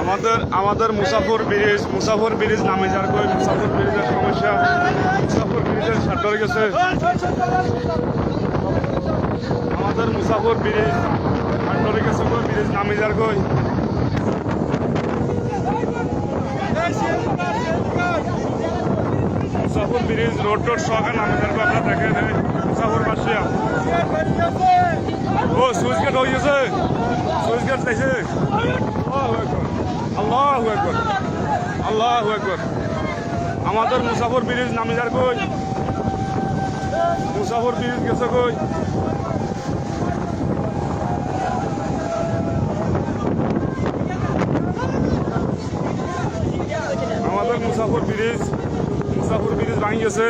আমাদের মুসাফর ব্রিজ নামে যার কই মুসাফর ব্রিজের সমস্যা, মুসাফর ব্রিজের সার ধরে গেছে। আমাদের মুসাফর ব্রিজ সার ধরে গেছে কই ব্রিজ নামে যার কই। মুসাফর ব্রিজ রোড সহকার নামে যার কই আপনারা দেখেন মুসাফর বাসিয়া। ও সুইচ গেট হয়ে গেছে, সুইচ গেট চাইছে। আল্লাহু আকবার, আল্লাহু আকবার। আমাদের মুসাফর ব্রিজ নামে যার কই, মুসাফর ব্রিজ গেছে কই। আমাদের মুসাফর ব্রিজ ভাঙি গেছে।